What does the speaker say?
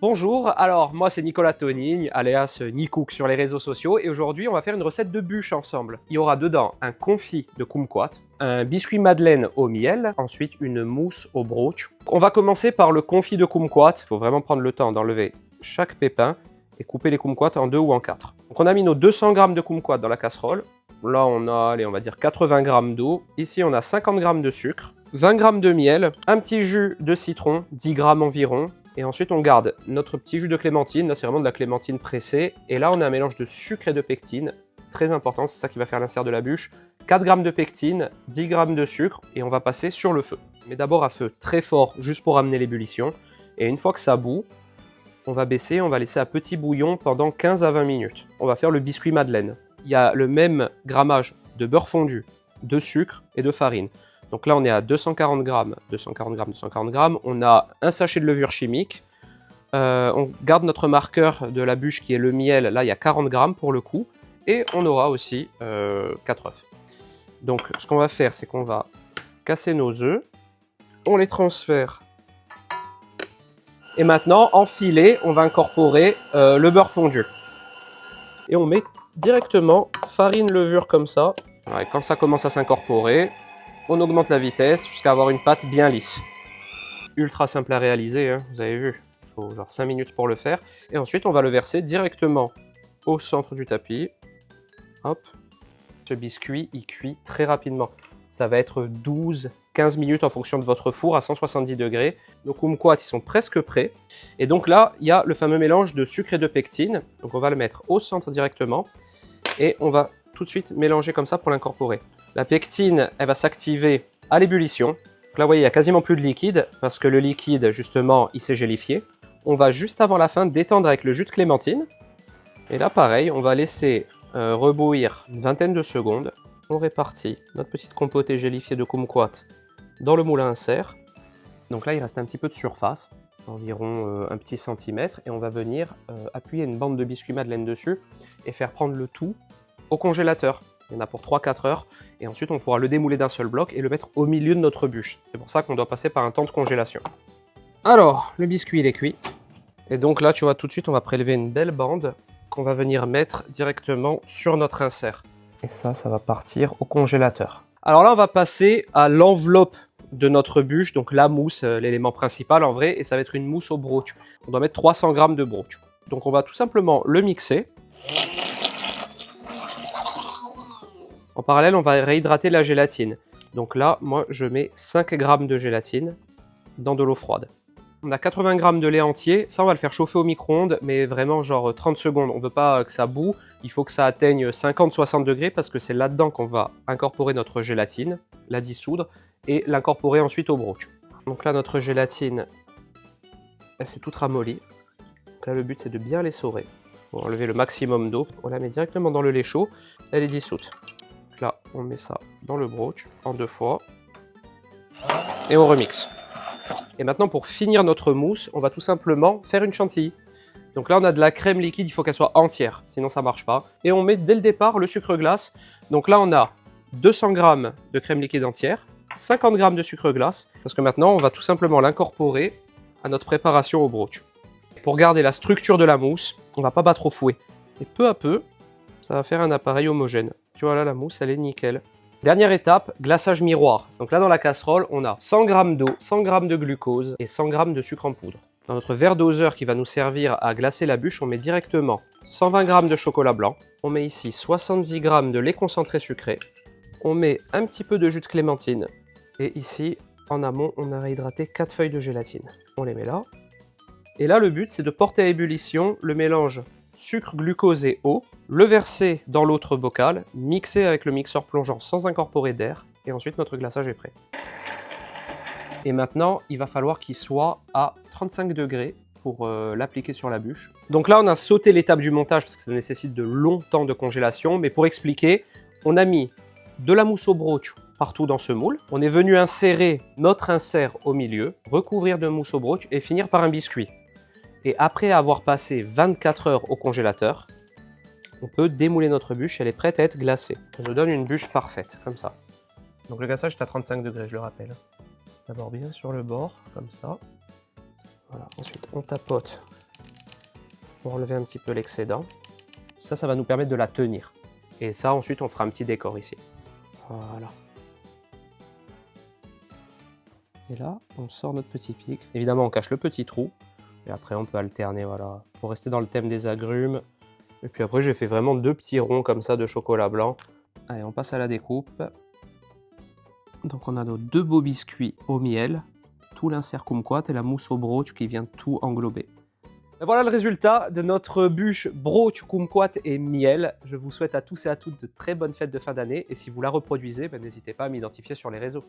Bonjour, alors moi c'est Nicolas Tonigne, alias Nicook sur les réseaux sociaux, et aujourd'hui on va faire une recette de bûche ensemble. Il y aura dedans un confit de kumquat, un biscuit madeleine au miel, ensuite une mousse au brooch. On va commencer par le confit de kumquat. Il faut vraiment prendre le temps d'enlever chaque pépin et couper les kumquats en 2 ou en 4. Donc on a mis nos 200 g de kumquat dans la casserole. Là on a, allez, on va dire 80 g d'eau. Ici on a 50 g de sucre, 20 g de miel, un petit jus de citron, 10 g environ. Et ensuite, on garde notre petit jus de clémentine. Là, c'est vraiment de la clémentine pressée. Et là, on a un mélange de sucre et de pectine. Très important, c'est ça qui va faire l'insert de la bûche. 4 g de pectine, 10 g de sucre. Et on va passer sur le feu. Mais d'abord à feu très fort, juste pour amener l'ébullition. Et une fois que ça bout, on va baisser. On va laisser à petit bouillon pendant 15 à 20 minutes. On va faire le biscuit madeleine. Il y a le même grammage de beurre fondu, de sucre et de farine. Donc là, on est à 240 g, 240 g, 240 g. On a un sachet de levure chimique. On garde notre marqueur de la bûche qui est le miel. Là, il y a 40 g pour le coup. Et on aura aussi 4 œufs. Donc, ce qu'on va faire, c'est qu'on va casser nos œufs. On les transfère. Et maintenant, en filet, on va incorporer le beurre fondu. Et on met directement farine, levure comme ça. Et quand ça commence à s'incorporer, on augmente la vitesse jusqu'à avoir une pâte bien lisse. Ultra simple à réaliser, hein, vous avez vu. Il faut genre 5 minutes pour le faire. Et ensuite, on va le verser directement au centre du tapis. Hop. Ce biscuit, il cuit très rapidement. Ça va être 12-15 minutes en fonction de votre four à 170 degrés. Nos kumquats, ils sont presque prêts. Et donc là, il y a le fameux mélange de sucre et de pectine. Donc on va le mettre au centre directement. Et on va tout de suite mélanger comme ça pour l'incorporer. La pectine, elle va s'activer à l'ébullition. Donc là, vous voyez, il n'y a quasiment plus de liquide parce que le liquide, justement, il s'est gélifié. On va juste avant la fin détendre avec le jus de clémentine. Et là, pareil, on va laisser rebouillir une vingtaine de secondes. On répartit notre petite compotée gélifiée de kumquat dans le moule à insert. Donc là, il reste un petit peu de surface, environ un petit centimètre. Et on va venir appuyer une bande de biscuit madeleine dessus et faire prendre le tout au congélateur. Il y en a pour 3-4 heures. Et ensuite, on pourra le démouler d'un seul bloc et le mettre au milieu de notre bûche. C'est pour ça qu'on doit passer par un temps de congélation. Alors, le biscuit, il est cuit. Et donc là, tu vois, tout de suite, on va prélever une belle bande qu'on va venir mettre directement sur notre insert. Et ça va partir au congélateur. Alors là, on va passer à l'enveloppe de notre bûche. Donc la mousse, l'élément principal en vrai. Et ça va être une mousse au brooch. On doit mettre 300 g de brooch. Donc on va tout simplement le mixer. En parallèle, on va réhydrater la gélatine. Donc là, moi, je mets 5 g de gélatine dans de l'eau froide. On a 80 g de lait entier. Ça, on va le faire chauffer au micro-ondes, mais vraiment genre 30 secondes. On ne veut pas que ça bout. Il faut que ça atteigne 50-60 degrés parce que c'est là-dedans qu'on va incorporer notre gélatine, la dissoudre et l'incorporer ensuite au brooch. Donc là, notre gélatine, elle s'est toute ramollie. Donc là, le but, c'est de bien l'essorer. Pour enlever le maximum d'eau. On la met directement dans le lait chaud. Elle est dissoute. Là, on met ça dans le brooch en 2 fois et on remixe. Et maintenant, pour finir notre mousse, on va tout simplement faire une chantilly. Donc là, on a de la crème liquide, il faut qu'elle soit entière, sinon ça ne marche pas. Et on met dès le départ le sucre glace. Donc là, on a 200 g de crème liquide entière, 50 g de sucre glace, parce que maintenant, on va tout simplement l'incorporer à notre préparation au brooch. Pour garder la structure de la mousse, on ne va pas battre au fouet. Et peu à peu, ça va faire un appareil homogène. Tu vois là, la mousse, elle est nickel. Dernière étape, glaçage miroir. Donc là, dans la casserole, on a 100 g d'eau, 100 g de glucose et 100 g de sucre en poudre. Dans notre verre doseur qui va nous servir à glacer la bûche, on met directement 120 g de chocolat blanc. On met ici 70 g de lait concentré sucré. On met un petit peu de jus de clémentine. Et ici, en amont, on a réhydraté 4 feuilles de gélatine. On les met là. Et là, le but, c'est de porter à ébullition le mélange sucre, glucose et eau, le verser dans l'autre bocal, mixer avec le mixeur plongeant sans incorporer d'air, et ensuite notre glaçage est prêt. Et maintenant, il va falloir qu'il soit à 35 degrés pour l'appliquer sur la bûche. Donc là, on a sauté l'étape du montage parce que ça nécessite de longs temps de congélation, mais pour expliquer, on a mis de la mousse au brooch partout dans ce moule. On est venu insérer notre insert au milieu, recouvrir de mousse au brooch et finir par un biscuit. Et après avoir passé 24 heures au congélateur, on peut démouler notre bûche, elle est prête à être glacée. Ça nous donne une bûche parfaite, comme ça. Donc le glaçage est à 35 degrés, je le rappelle. D'abord bien sur le bord, comme ça. Voilà. Ensuite, on tapote On va enlever un petit peu l'excédent. Ça va nous permettre de la tenir. Et ça, ensuite, on fera un petit décor ici. Voilà. Et là, on sort notre petit pic. Évidemment, on cache le petit trou. Et après, on peut alterner, voilà, pour rester dans le thème des agrumes. Et puis après, j'ai fait vraiment 2 petits ronds comme ça de chocolat blanc. Allez, on passe à la découpe. Donc, on a nos 2 beaux biscuits au miel, tout l'insert kumquat et la mousse au brooch qui vient tout englober. Et voilà le résultat de notre bûche brooch, kumquat et miel. Je vous souhaite à tous et à toutes de très bonnes fêtes de fin d'année. Et si vous la reproduisez, n'hésitez pas à m'identifier sur les réseaux.